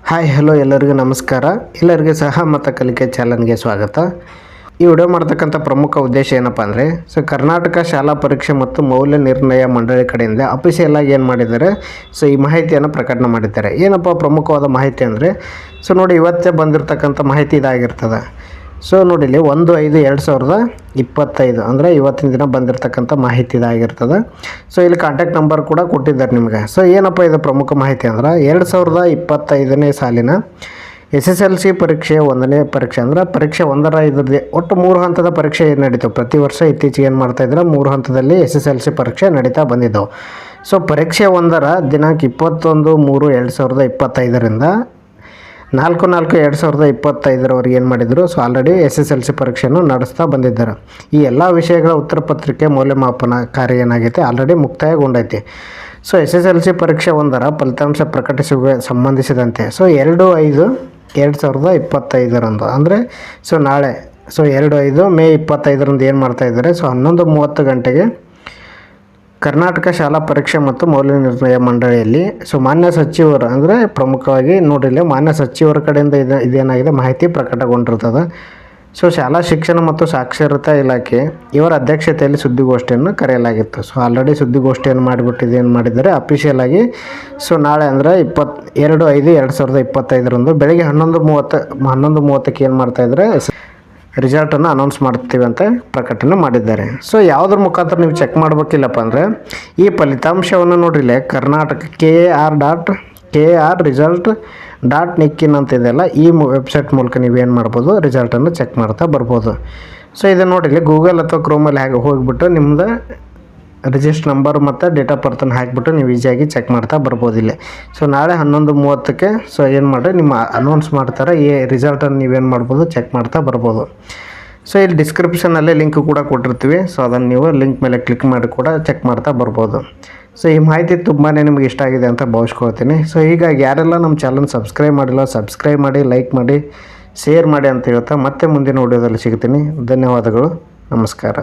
Hi hello ಎಲ್ಲರಿಗೂ ನಮಸ್ಕಾರ. ಎಲ್ಲರಿಗೂ ಸಹ ಮತ್ತು ಕಲಿಕೆ ಚಾನಲ್ಗೆ ಸ್ವಾಗತ. ಈ ವಿಡಿಯೋ ಮಾಡ್ತಕ್ಕಂಥ ಪ್ರಮುಖ ಉದ್ದೇಶ ಏನಪ್ಪ ಅಂದರೆ ಕರ್ನಾಟಕ ಶಾಲಾ ಪರೀಕ್ಷೆ ಮತ್ತು ಮೌಲ್ಯ ನಿರ್ಣಯ ಮಂಡಳಿ ಕಡೆಯಿಂದ ಅಫಿಷಿಯಲ್ ಆಗಿ ಏನು ಮಾಡಿದ್ದಾರೆ, ಈ ಮಾಹಿತಿಯನ್ನು ಪ್ರಕಟಣೆ ಮಾಡಿದ್ದಾರೆ. ಏನಪ್ಪ ಪ್ರಮುಖವಾದ ಮಾಹಿತಿ ಅಂದರೆ ನೋಡಿ ಇವತ್ತೇ ಬಂದಿರತಕ್ಕಂಥ ಮಾಹಿತಿ ಇದಾಗಿರ್ತದೆ. ನೋಡಿ ಇಲ್ಲಿ 1/5/2025 ಅಂದರೆ ಇವತ್ತಿನ ದಿನ ಬಂದಿರತಕ್ಕಂಥ ಮಾಹಿತಿ ಇದಾಗಿರ್ತದೆ. ಇಲ್ಲಿ ಕಾಂಟ್ಯಾಕ್ಟ್ ನಂಬರ್ ಕೂಡ ಕೊಟ್ಟಿದ್ದಾರೆ ನಿಮಗೆ. ಏನಪ್ಪ ಇದು ಪ್ರಮುಖ ಮಾಹಿತಿ ಅಂದ್ರೆ 2025ನೇ ಸಾಲಿನ SSLC ಪರೀಕ್ಷೆ 1ನೇ ಪರೀಕ್ಷೆ ಅಂದರೆ ಪರೀಕ್ಷೆ 1ರ ಇದ್ರದ್ದು ಒಟ್ಟು 3 ಹಂತದ ಪರೀಕ್ಷೆ ಏನು ನಡೀತು. ಪ್ರತಿ ವರ್ಷ ಇತ್ತೀಚೆಗೆ ಏನು ಮಾಡ್ತಾಯಿದ್ರೆ 3 ಹಂತದಲ್ಲಿ SSLC ಪರೀಕ್ಷೆ ನಡೀತಾ ಬಂದಿದ್ದವು. ಪರೀಕ್ಷೆ 1ರ ದಿನಾಂಕ 21/3/2025ರಿಂದ 4/4/2025ರವರೆಗೆ ಏನು ಮಾಡಿದರು, ಆಲ್ರೆಡಿ SSLC ಪರೀಕ್ಷೆಯನ್ನು ನಡೆಸ್ತಾ ಬಂದಿದ್ದಾರೆ. ಈ ಎಲ್ಲ ವಿಷಯಗಳ ಉತ್ತರ ಪತ್ರಿಕೆ ಮೌಲ್ಯಮಾಪನ ಕಾರ್ಯ ಏನಾಗೈತೆ ಆಲ್ರೆಡಿ ಮುಕ್ತಾಯಗೊಂಡೈತಿ. SSLC ಪರೀಕ್ಷೆ 1ರ ಫಲಿತಾಂಶ ಪ್ರಕಟಿಸುವ ಸಂಬಂಧಿಸಿದಂತೆ 2/5/2025ರಂದು ಅಂದರೆ ನಾಳೆ 2/5 ಮೇ 25ರಂದು ಏನು ಮಾಡ್ತಾಯಿದ್ದಾರೆ, 11:30 ಗಂಟೆಗೆ ಕರ್ನಾಟಕ ಶಾಲಾ ಪರೀಕ್ಷೆ ಮತ್ತು ಮೌಲ್ಯ ನಿರ್ಣಯ ಮಂಡಳಿಯಲ್ಲಿ ಮಾನ್ಯ ಸಚಿವರು ಅಂದರೆ ಪ್ರಮುಖವಾಗಿ ನೋಡಿಲ್ಲ ಮಾನ್ಯ ಸಚಿವರ ಕಡೆಯಿಂದ ಇದೇನಾಗಿದೆ ಮಾಹಿತಿ ಪ್ರಕಟಗೊಂಡಿರ್ತದೆ. ಶಾಲಾ ಶಿಕ್ಷಣ ಮತ್ತು ಸಾಕ್ಷರತಾ ಇಲಾಖೆ ಇವರ ಅಧ್ಯಕ್ಷತೆಯಲ್ಲಿ ಸುದ್ದಿಗೋಷ್ಠಿಯನ್ನು ಕರೆಯಲಾಗಿತ್ತು. ಆಲ್ರೆಡಿ ಸುದ್ದಿಗೋಷ್ಠಿಯನ್ನು ಮಾಡಿಬಿಟ್ಟಿದ್ದು ಏನು ಮಾಡಿದ್ದಾರೆ ಅಫಿಷಿಯಲ್ ಆಗಿ ನಾಳೆ ಅಂದರೆ 22/5/2025ರಂದು ಬೆಳಗ್ಗೆ 11:30ಕ್ಕೆ ಏನು ಮಾಡ್ತಾಯಿದ್ದಾರೆ ರಿಸಲ್ಟನ್ನು ಅನೌನ್ಸ್ ಮಾಡ್ತೀವಿ ಅಂತ ಪ್ರಕಟಣೆ ಮಾಡಿದ್ದಾರೆ. ಯಾವುದ್ರ ಮುಖಾಂತರ ನೀವು ಚೆಕ್ ಮಾಡಬೇಕಿಲ್ಲಪ್ಪ ಅಂದರೆ ಈ ಫಲಿತಾಂಶವನ್ನು ನೋಡಿರಲಿ ಕರ್ನಾಟಕ KAR-result.nic ಅಂತ ಇದೆಯಲ್ಲ ಈ ವೆಬ್ಸೈಟ್ ಮೂಲಕ ನೀವೇನು ಮಾಡ್ಬೋದು ರಿಸಲ್ಟನ್ನು ಚೆಕ್ ಮಾಡ್ತಾ ಬರ್ಬೋದು. ಇದನ್ನು ನೋಡಿರಲಿ ಗೂಗಲ್ ಅಥವಾ ಕ್ರೋಮಲ್ಲಿ ಹೋಗಿಬಿಟ್ಟು ನಿಮ್ಮದು ರಿಜಿಸ್ಟರ್ ನಂಬರ್ ಮತ್ತು ಡೇಟ್ ಆಫ್ ಬರ್ತನ್ನು ಹಾಕಿಬಿಟ್ಟು ನೀವು ಈಸಿಯಾಗಿ ಚೆಕ್ ಮಾಡ್ತಾ ಬರ್ಬೋದು ಇಲ್ಲಿ. ನಾಳೆ 11:30ಕ್ಕೆ ಏನು ಮಾಡಿರಿ ನಿಮ್ಮ ಅನೌನ್ಸ್ ಮಾಡ್ತಾರೆ ಈ ರಿಸಲ್ಟನ್ನು ನೀವೇನು ಮಾಡ್ಬೋದು ಚೆಕ್ ಮಾಡ್ತಾ ಬರ್ಬೋದು. ಇಲ್ಲಿ ಡಿಸ್ಕ್ರಿಪ್ಷನಲ್ಲಿ ಲಿಂಕ್ ಕೂಡ ಕೊಟ್ಟಿರ್ತೀವಿ. ಅದನ್ನು ನೀವು ಲಿಂಕ್ ಮೇಲೆ ಕ್ಲಿಕ್ ಮಾಡಿ ಕೂಡ ಚೆಕ್ ಮಾಡ್ತಾ ಬರ್ಬೋದು. ಈ ಮಾಹಿತಿ ತುಂಬಾ ನಿಮಗೆ ಇಷ್ಟ ಆಗಿದೆ ಅಂತ ಭಾವಿಸ್ಕೊಳ್ತೀನಿ. ಹೀಗಾಗಿ ಯಾರೆಲ್ಲ ನಮ್ಮ ಚಾನಲ್ ಸಬ್ಸ್ಕ್ರೈಬ್ ಮಾಡಿಲ್ಲ ಸಬ್ಸ್ಕ್ರೈಬ್ ಮಾಡಿ, ಲೈಕ್ ಮಾಡಿ, ಶೇರ್ ಮಾಡಿ ಅಂತ ಹೇಳ್ತಾ ಮತ್ತೆ ಮುಂದಿನ ವಿಡಿಯೋದಲ್ಲಿ ಸಿಗ್ತೀನಿ. ಧನ್ಯವಾದಗಳು, ನಮಸ್ಕಾರ.